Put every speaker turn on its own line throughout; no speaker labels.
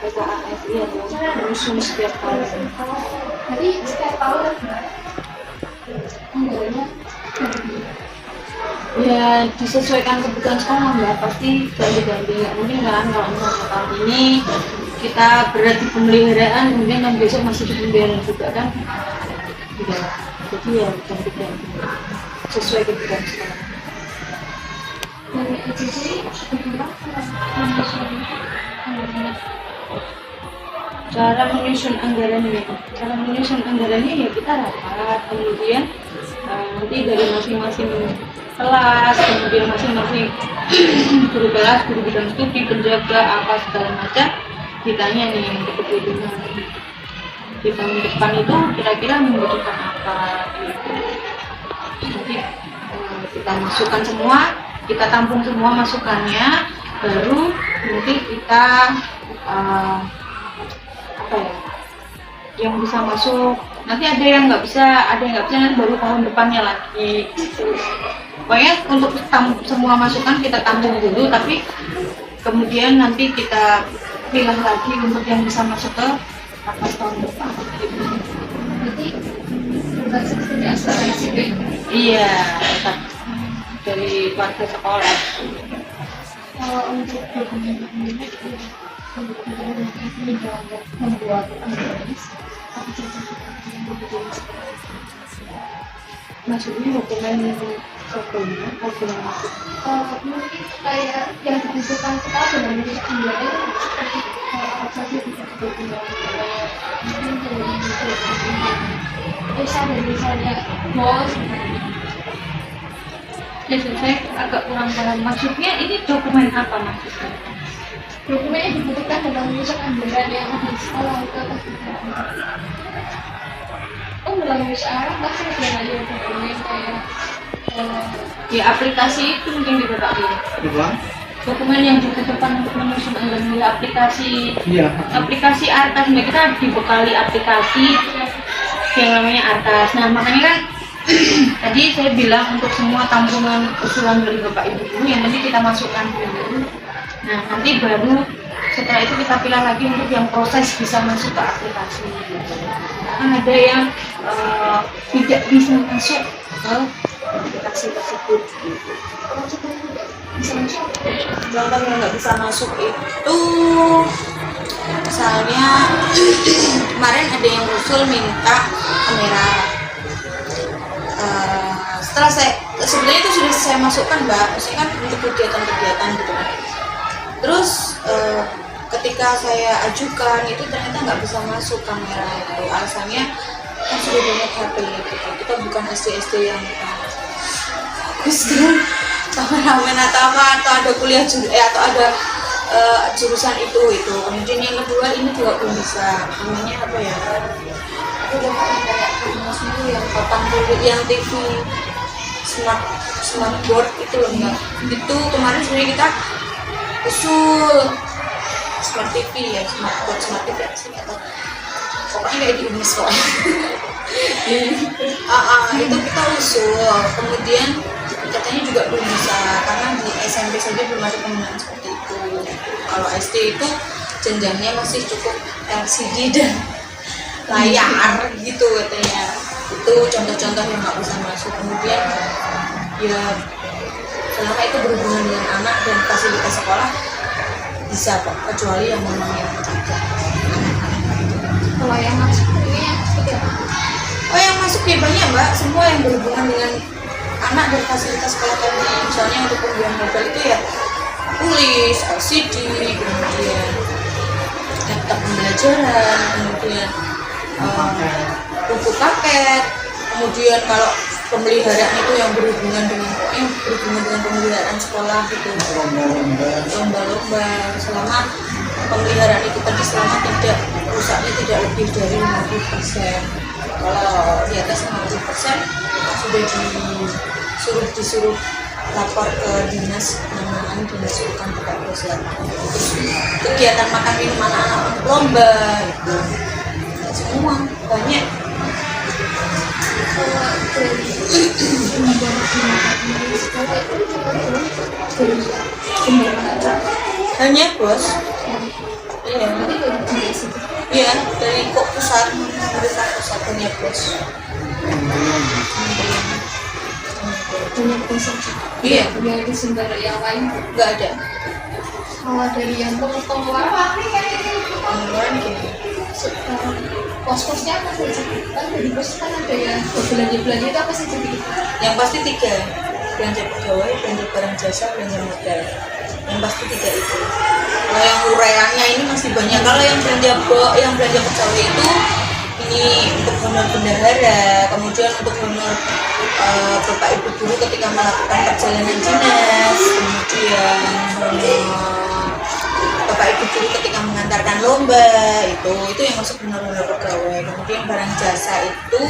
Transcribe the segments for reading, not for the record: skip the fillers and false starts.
PKAS iya menyusun setiap tahun.
Jadi setiap tahun anggarannya
Ya disesuaikan kebutuhan sekolah mbak, pasti ganti-ganti, nggak mungkin kan kalau misalnya tahun ini kita berat di pemeliharaan kemudian yang besok masih di pemeliharaan juga kan tidak, jadi ya ganti-ganti sesuai kebutuhan sekolah.
dari ECC bagaimana
Cara menyusun anggarannya ya kita rapat, kemudian nanti dari masing-masing kelas, kemudian masing-masing guru kelas, guru bidang studi, penjaga, apa segala macam ditanya nih untuk kebutuhan di tahun depan itu kira-kira membutuhkan apa gitu. Nanti kita masukkan semua, kita tampung semua masukannya, baru nanti kita apa ya, yang bisa masuk nanti ada yang nggak bisa nanti baru tahun depannya lagi gitu. Pokoknya untuk semua masukan kita tampung dulu, tapi kemudian nanti kita pilih lagi untuk yang bisa masuk ke atas tahun depan gitu.
berarti berbasis dari asal ECC
Iya, tetap dari warga sekolah.
kalau untuk dokumen membuat anggaran
Maksudnya dokumen sebelumnya dokumen masuk.
mungkin kayak yang dibutuhkan sekolah dengan menulis anggaran seperti apa saja bisa dibutuhkan mungkin dari misalnya bos
Ya, saya agak kurang paham maksudnya ini dokumen apa maksudnya?
dokumen yang dibutuhkan dalam menyusun anggaran yang ada di sekolah itu apa sih? Oh, dalam usaha pasti ada dokumen kayak
Ya aplikasi itu mungkin dipakai.
Ulang?
Dokumen yang dibutuhkan untuk menyusun anggaran ya aplikasi.
Iya.
Aplikasi Artas, kita dibekali aplikasi yang namanya Artas. Nah makanya kan tadi saya bilang untuk semua tampungan usulan dari Bapak Ibu guru yang nanti kita masukkan dulu. Nah nanti baru setelah itu kita pilih lagi untuk yang proses bisa masuk ke aplikasi. Kan ada yang tidak bisa masuk ke aplikasi tersebut.
bisa masuk
Contoh yang nggak bisa masuk itu misalnya kemarin ada yang usul minta kamera. Setelah saya sebenarnya itu sudah saya masukkan mbak, saya kan untuk kegiatan-kegiatan gitu kan. Terus ketika saya ajukan itu ternyata nggak bisa masuk kamera itu, alasannya kan sudah banyak HP gitu. Kita bukan SD yang bagus kan, kameramen atau apa, atau ada kuliah atau ada jurusan itu. Kemudian yang kedua ini juga belum bisa, namanya apa ya? Aku udah kayak mas dulu yang papan dulu yang TV smart board itu loh mbak. Itu kemarin sebenarnya kita usul smart TV ya, smart TV ya sih atau pokoknya kayak di Unis kok. Itu kita usul, kemudian katanya juga belum bisa karena di SMP saja belum ada penggunaan seperti itu. Kalau SD itu jenjangnya masih cukup LCD dan layar gitu katanya. Itu contoh-contoh yang nggak bisa masuk. Kemudian ya selama itu berhubungan dengan anak dan fasilitas sekolah bisa kok, kecuali yang memang yang cacat.
kalau yang masuk ini seperti apa?
Oh yang masuk ya banyak mbak, semua yang berhubungan dengan anak dan fasilitas sekolah tadi. Misalnya untuk pembelian mobile itu ya tulis, LCD, kemudian laptop pembelajaran, kemudian buku paket, kemudian kalau pemeliharaan itu yang berhubungan dengan pemeliharaan sekolah gitu, lomba-lomba. Selama pemeliharaan itu tadi selama tidak rusaknya tidak lebih dari 50%. Kalau di atas 50% sudah disuruh lapor ke dinas penanggulangan dinas bukan pakai bos lagi. Terus kegiatan makan minum anak-anak untuk lomba itu semua banyak. Hanya bos, iya dari kok pusat pemerintah pusat hanya bos.
Banyak konsep.
Iya,
Punya di sumber yang lain.
nggak ada.
Kalau dari yang pengeluaran
Pengeluaran gini.
pos-posnya apa saja? Kan dari pos kan ada yang belanja-belanja itu apa saja gitu?
Yang pasti 3, belanja pegawai, belanja barang jasa, belanja modal. Yang pasti 3 itu. Kalau yang ureannya ini masih banyak. Kalau yang belanja pegawai itu ini untuk honor bendahara, kemudian untuk honor bapak ibu guru ketika melakukan perjalanan dinas, kemudian honor bapak ibu guru ketika mengantarkan lomba, itu yang masuk honor pegawai. Kemudian barang jasa itu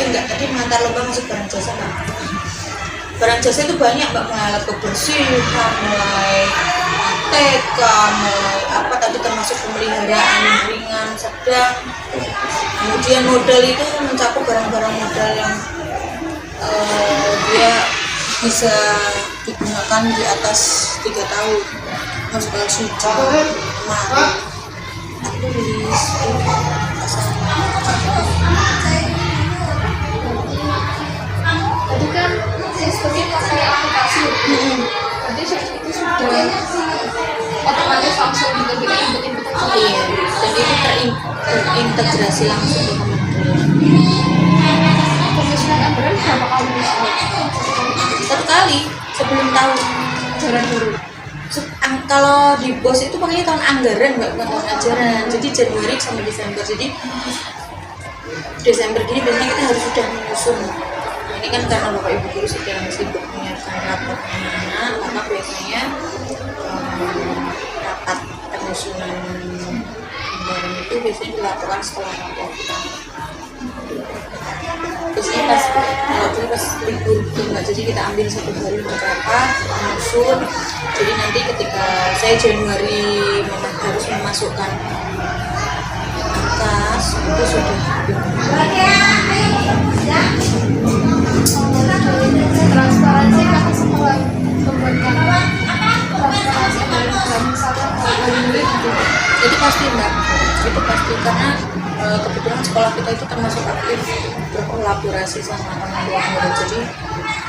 enggak, tadi mengantar lomba masuk barang jasa kan. Barang jasa itu banyak mbak, mulai alat kebersihan, mulai TK, mulai apa tadi termasuk pemeliharaan ringan, sedang. Kemudian modal itu mencakup barang-barang modal yang dia bisa digunakan di atas 3 tahun. Masuk ke suci, kemarin aku rilis
Tadi kan sistemnya pakai aplikasi. Jadi itu sudah otomatis langsung diberikan input-input.
iya, dan itu terintegrasi langsung ke kementerian.
Penyusunan anggaran berapa kali disusun?
1 kali sebelum tahun.
Jalan dulu.
Kalau di BOS itu pokoknya tahun anggaran mbak, bukan tahun ajaran. Jadi Januari sampai Desember. Jadi Desember gini biasanya kita harus sudah menyusun. Nah, ini kan karena bapak ibu guru sedang sibuk menyiapkan rapotnya, maka biasanya rapat penyusunan anggaran itu biasanya dilakukan setelah rapot. Biasanya pas libur gitu mbak, jadi kita ambil 1 hari untuk rapat, menyusun. Jadi nanti ketika saya Januari memang harus memasukkan atas itu sudah
Transparansi kakak sekolah membuatkan transparansi dan misalkan kalau murid gitu.
itu pasti mbak, itu pasti karena kebetulan sekolah kita itu termasuk aktif berkolaborasi sama orang tua murid. Jadi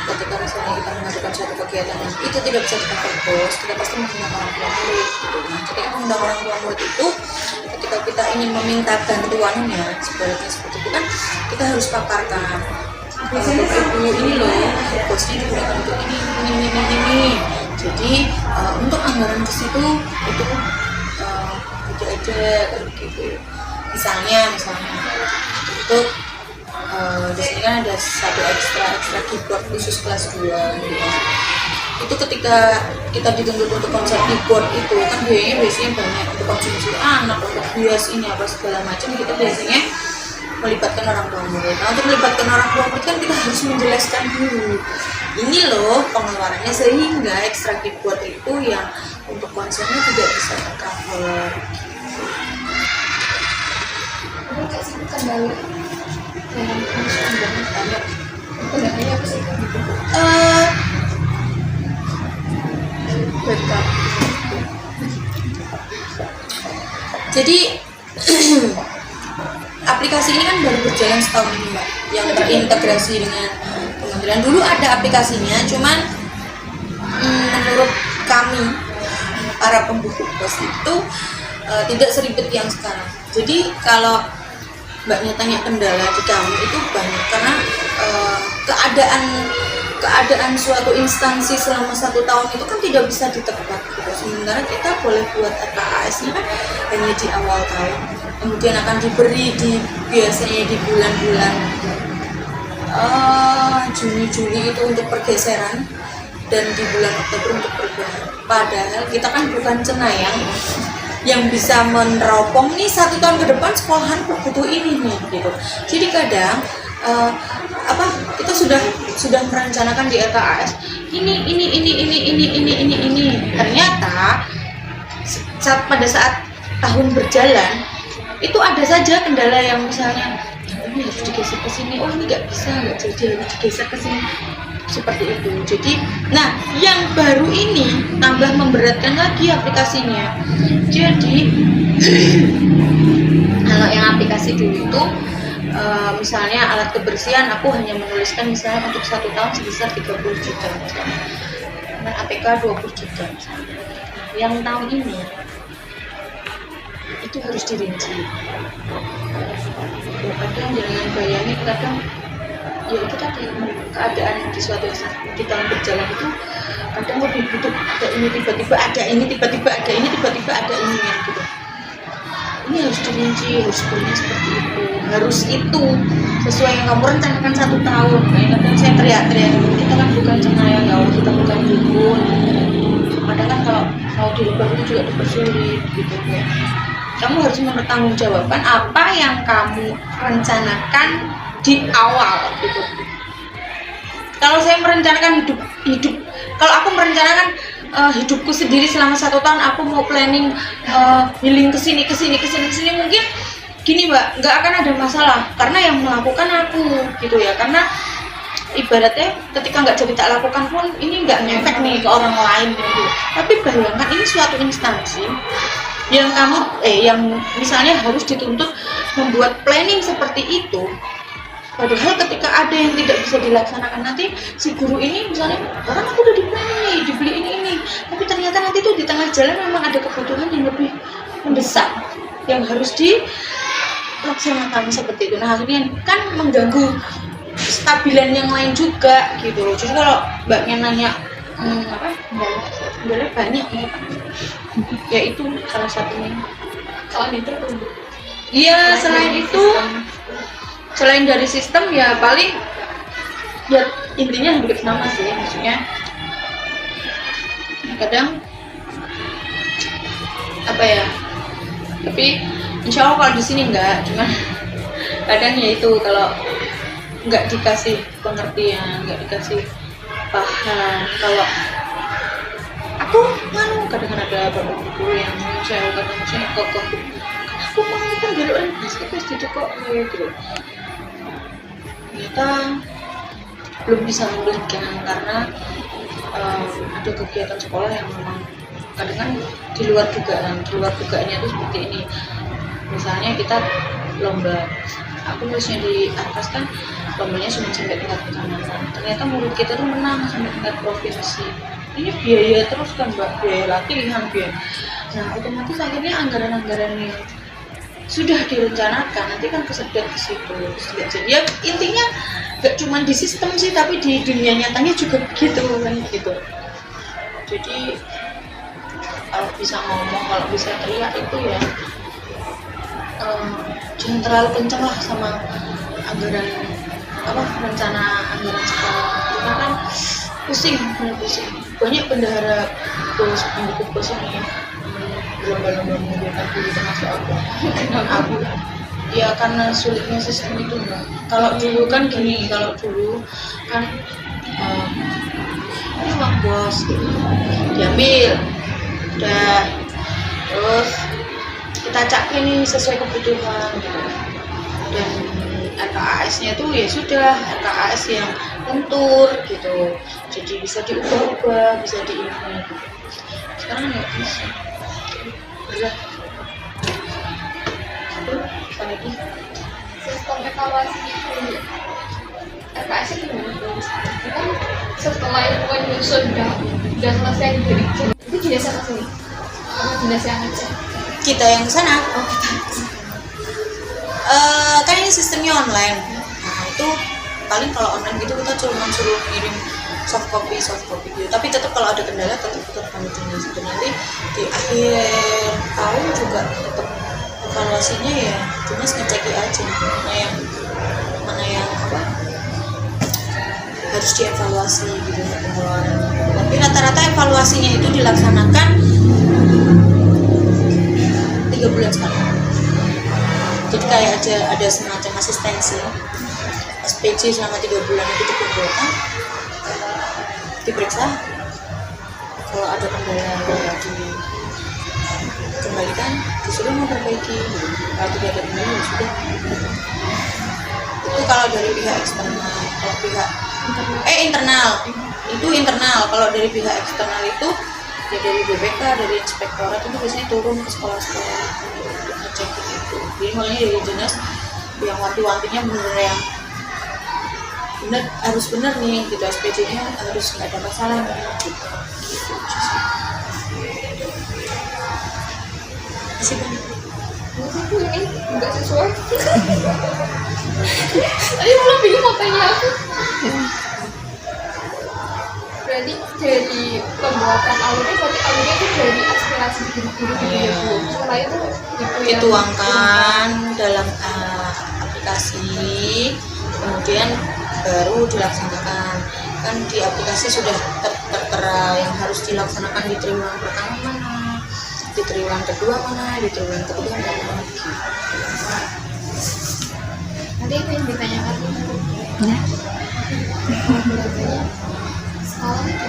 ketika misalnya kita mengajukan suatu kegiatan yang itu tidak bisa kita bos, kita pasti mengundang orang tua murid gitu. Nah, ketika mengundang orang tua murid itu, ketika kita ingin meminta bantuannya sebaliknya seperti itu kan kita harus paparkan ibu ini loh bosnya digunakan untuk ini. Jadi untuk anggaran ke situ itu ada gitu. Misalnya itu di sini kan ada satu ekstra keyboard khusus kelas 2 gitu. Itu ketika kita dituntut untuk konsep keyboard itu kan biasanya banyak untuk konsumsi anak, untuk bias ini apa segala macam, kita biasanya melibatkan orang tua murid. Nah, untuk melibatkan orang tua murid kan kita harus menjelaskan dulu ini loh pengeluarannya, sehingga ekstra keyboard itu yang untuk konsepnya tidak bisa tercover.
Ada nggak sih kendala dalam proses pembangunan? Kendalanya apa sih?
Backup. Jadi aplikasi ini kan baru berjalan setahun ini mbak, yang terintegrasi dengan kementerian. Dulu ada aplikasinya, cuman menurut kami para pembuku BOS itu tidak seribet yang sekarang. Jadi kalau mbaknya tanya kendala di kami itu banyak karena keadaan suatu instansi selama 1 tahun itu kan tidak bisa ditebak gitu. Sementara kita boleh buat RKAS-nya kan hanya di awal tahun, kemudian akan diberi biasanya di bulan-bulan Juni itu untuk pergeseran, dan di bulan Oktober untuk perubahan. Padahal kita kan bukan cenayang yang bisa meneropong nih 1 tahun ke depan sekolahan butuh ini nih gitu. Jadi kadang kita sudah merencanakan di RKAS ini. Ternyata pada saat tahun berjalan itu ada saja kendala yang misalnya ini harus digeser ke sini, oh ini nggak jadi harus digeser ke sini, seperti itu. Jadi nah yang baru ini tambah memberatkan lagi aplikasinya. Jadi kalau yang aplikasi dulu itu misalnya alat kebersihan aku hanya menuliskan misalnya untuk 1 tahun sebesar 30 juta misalnya, dan APK 20 juta misalnya. Yang tahun ini itu harus dirinci. Ya, kadang jangan bayangin, kadang ya itu tadi keadaan di suatu saat di tahun berjalan itu kadang lebih butuh ada ini, tiba-tiba ada ini, tiba-tiba ada ini, tiba-tiba ada ini gitu. Ini harus dirinci, harus punya seperti itu sesuai yang kamu rencanakan 1 tahun. Nah, kadang saya teriak-teriak, kita kan bukan cenayang gawat, kita bukan dukun. Kadang kan kalau mau dirubah itu juga dipersulit gitu ya. Kamu harus mempertanggungjawabkan apa yang kamu rencanakan di awal gitu. Kalau saya merencanakan hidup kalau aku merencanakan hidupku sendiri selama 1 tahun, aku mau planning healing kesini mungkin gini Mbak, nggak akan ada masalah karena yang melakukan aku gitu ya. Karena ibaratnya ketika nggak jadi tak lakukan pun ini nggak ngefek nih ke orang lain gitu. Tapi bayangkan ini suatu instansi yang kamu yang misalnya harus dituntut membuat planning seperti itu, padahal ketika ada yang tidak bisa dilaksanakan nanti si guru ini misalnya kan aku udah di planning nih, dibeli ini, tapi ternyata nanti tuh di tengah jalan memang ada kebutuhan yang lebih mendesak yang harus dilaksanakan seperti itu. Nah akhirnya kan mengganggu kestabilan yang lain juga gitu loh. Jadi kalau mbaknya nanya kendala banyak ya itu salah satunya.
Selain itu
Iya, selain dari sistem ya paling ya intinya hampir sama sih, maksudnya kadang apa ya, tapi insya Allah kalau di sini enggak, cuman kadang ya itu kalau nggak dikasih pengertian, nggak dikasih paham. Kalau aku kadang-kadang ada beberapa guru yang saya kokoh, aku mau kan jaluan basket pas itu kok gitu. Ternyata belum bisa memberikan karena ada kegiatan sekolah yang memang kadang kan di luar dugaannya itu seperti ini. Misalnya kita lomba, aku nulisnya di atas kan lombanya cuma sampai tingkat kecamatan, ternyata murid kita tuh menang sampai tingkat provinsi. Ini biaya terus kan Mbak, biaya latihan, biaya. Nah otomatis akhirnya anggaran-anggaran yang sudah direncanakan nanti kan kesedot ke situ. Ya intinya gak cuma di sistem sih, tapi di dunia nyatanya juga begitu kan gitu. Jadi kalau bisa ngomong, kalau bisa teriak itu ya jangan terlalu kenceng lah sama anggaran rencana anggaran sekolah, karena kan pusing. Banyak bendahara pendukung bos ini berlomba-lomba mengumpulkan diri, termasuk aku ya karena sulitnya sistem itu Mbak. Kalau dulu kan gini, kalau dulu kan ini uang bos gitu, diambil udah, terus kita cak ini sesuai kebutuhan gitu. Dan RKAS-nya tuh ya sudah RKAS yang lentur gitu, jadi bisa diubah-ubah, bisa di ini gitu. Sekarang nggak bisa. Udah. Apa lagi?
sistem evaluasi itu RKS itu gimana? Kan setelah itu sudah selesai dari itu jelas apa sih? Apa jelas yang ngecek?
Kita yang kesana. Oh kita. Kan ini sistemnya online. Nah itu paling kalau online gitu kita cuma suruh ngirim soft copy gitu. Tapi tetap kalau ada kendala tetap kami tunggu situ. Nanti di akhir tahun juga tetap evaluasinya ya cuma ngecek aja mana yang harus dievaluasi gitu pengeluaran. Tapi rata-rata evaluasinya itu dilaksanakan 3 bulan sekali. Jadi kayak ada semacam asistensi SPJ selama 3 bulan itu dikumpulkan, diperiksa, kalau ada kendala ya dikembalikan, disuruh memperbaiki. Kalau tidak ada kendala ya sudah. Itu kalau dari pihak eksternal. Kalau pihak internal itu internal. Kalau dari pihak eksternal itu ya dari BPK, dari inspektorat itu biasanya turun ke sekolah-sekolah untuk ngecek itu. Jadi mulanya dari dinas yang wanti-wantinya benar yang benar, harus benar nih gitu, SPJ-nya harus nggak ada masalah gitu. Masih banyak.
Itu ini nggak sesuai. Tadi belum bingung apanya aku. Berarti dari pembuatan alurnya, berarti alurnya itu dari aspirasi guru-guru gitu ya Bu. Setelah itu
dituangkan dalam aplikasi, kemudian baru dilaksanakan. Kan di aplikasi sudah tertera yang harus dilaksanakan di triwulan pertama mana, di triwulan kedua mana, di triwulan ketiga mana gitu.
nanti itu yang ditanyakan
Ya.
sekarang itu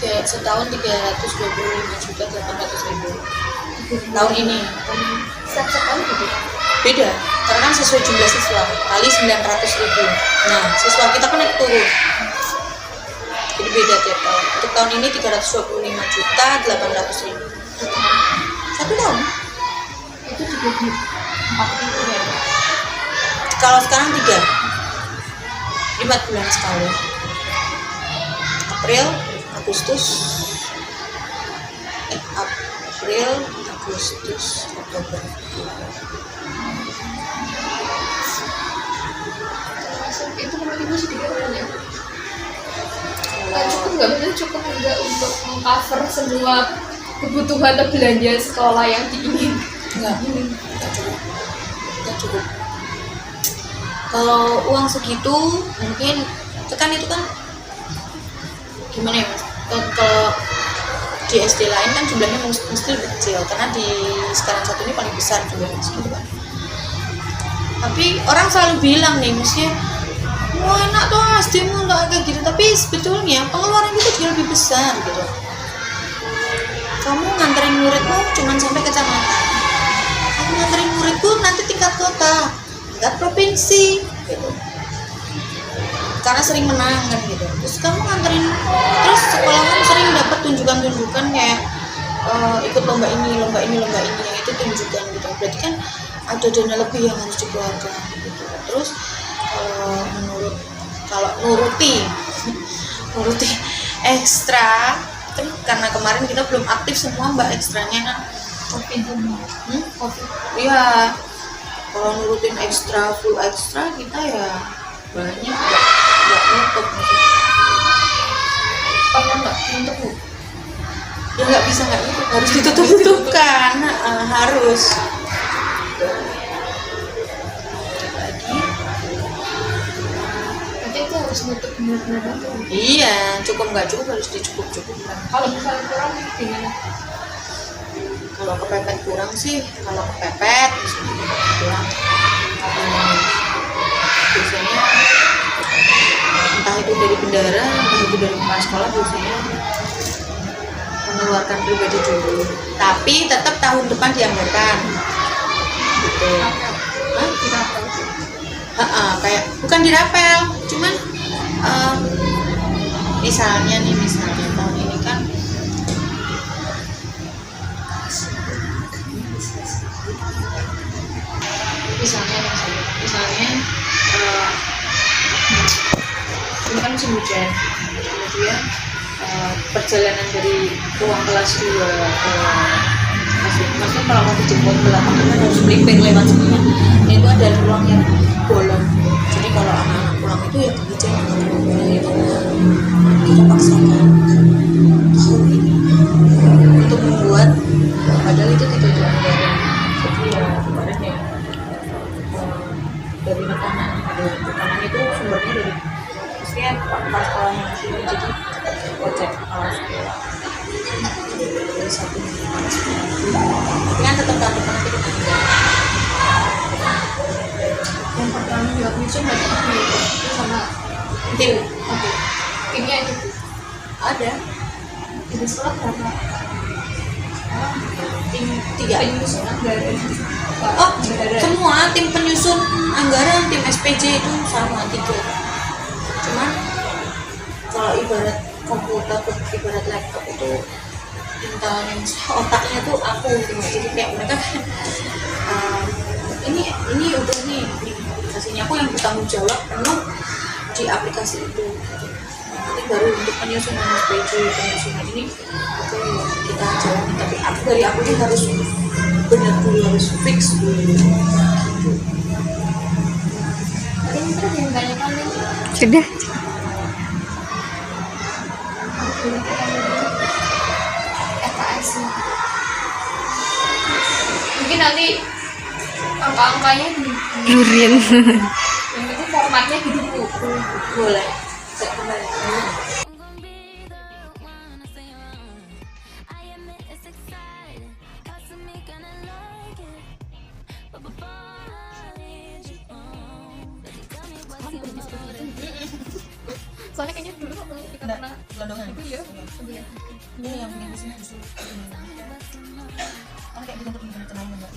Kayak setahun 325.800.000 tahun ini.
setiap sekali gitu.
Beda, karena kan sesuai jumlah siswa kali 900.000. Nah, siswa kita kan naik turun, jadi beda tiap tahun. Untuk tahun ini 325.800.000 satu tahun.
Itu juga di 4.000 ya.
Kalau sekarang 4 bulan sekali. April, Agustus, Oktober.
Itu menurut Ibu sedikit kan ya? Cukup nggak? Maksudnya cukup nggak untuk mengcover semua kebutuhan atau belanja sekolah yang diinginkan?
Enggak cukup. Kalau uang segitu mungkin tekan itu kan gimana ya Mas? Kalau di SD lain kan jumlahnya mesti lebih kecil karena di sekarang satu ini paling besar jumlahnya segitu kan. Tapi orang selalu bilang nih maksudnya, wah enak tuh SD-mu nggak kayak gitu, tapi sebetulnya pengeluaran kita juga lebih besar gitu. Kamu nganterin muridmu cuma sampai kecamatan, aku nganterin muridku nanti tingkat kota, tingkat provinsi gitu, karena sering menang kan gitu. Terus kamu nganterin, terus sekolahan sering dapat tunjukan-tunjukan kayak ikut lomba ini yang itu tunjukan gitu. Berarti kan ada dana lebih yang harus dikeluarkan gitu. Terus kalau nuruti ekstra kan, karena kemarin kita belum aktif semua mbak ekstranya kan. Iya, kalau nurutin ekstra full ekstra kita ya banyak nggak nutup maksudnya.
Pernah nggak untuk Bu?
Ya nggak bisa nggak nutup, harus ditutup-tutupkan. Harus lagi.
Nanti itu harus nutup benar-benar nutup.
Iya, cukup nggak cukup harus dicukup-cukupkan.
Kalau misalnya kurang gimana?
Kalau kepepet kurang sih, kalau kepepet misalnya kurang, biasanya entah itu dari bendara, entah itu dari kepala sekolah, biasanya mengeluarkan pribadi dulu, tapi tetap tahun depan dianggarkan gitu. Kayak bukan dirapel, cuman misalnya tahun ini kan misalnya ini kan musim hujan, kemudian perjalanan dari ruang kelas 2 ke maksudnya kalau mau dijemput ke lapangan kan harus melipir lewat sini, itu ada ruang yang bolong. Jadi kalau anak-anak pulang itu ya kehujanan gitu, kita paksakan tahun ini untuk membuat, padahal itu tidak dianggaran. Jadi ya kemarin ya dari rekanan itu sumbernya dari maksudnya kepala sekolah yang sini, jadi project kepala sekolah dari satu kepala sekolah, tapi kan tetap tahun depan nanti kita
Yang pertama dilakuin menyusun budget itu sama
tim
oke timnya itu
ada
di sekolah berapa
tim 3.
penyusun anggaran
Oh, semua tim penyusun anggaran, tim SPJ itu sama 3. Cuman kalau ibarat komputer, ibarat laptop itu intelnya, otaknya tuh aku gitu. Jadi kayak mereka kan ini udah nih di aplikasinya, aku yang bertanggung jawab penuh di aplikasi itu. Nanti baru untuk penyusunan SPJ, penyusunan ini oke kita jalani, tapi dari aku ini harus benar dulu, harus fix dulu gitu.
tapi ini terus yang tanyakan nih
Sudah.
FKS mungkin nanti angka-angkanya di
Lurin.
yang penting formatnya gitu Bu.
Boleh saya kembali.
Soalnya kayaknya dulu kita pernah
Gelondongan
itu ya iya.
ini yang bikin disini justru kan kayak bikin untuk kenalin mbak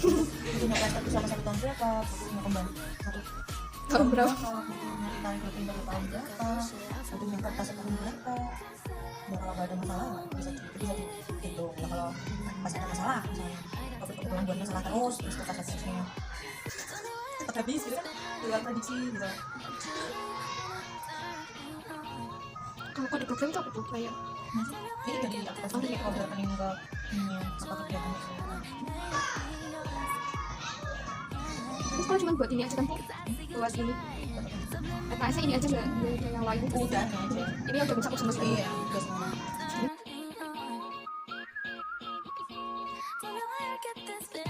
punya pesta bersama 1 tahun berapa, punya kembali
Tahun berapa?
nyari tarik rutin dari tahun berapa, punya kertas tahun berapa. Ya kalau nggak ada masalah bisa dihitung. Ya kalau pas ada masalah misalnya kalau kebetulan buat masalah terus kertas-kertasnya tetap habis gitu kan, luar prediksi gitu.
Kalau kode program itu apa tuh kayak
Ini dari aplikasi kalau udah rekening ke ininya apa kegiatannya.
terus kalau cuma buat ini aja kan buat ini FKS ini aja nggak ada yang lain
Udah aja.
ini udah mencakup semua sekali
Iya, udah semua.
Don't know where I get this feeling.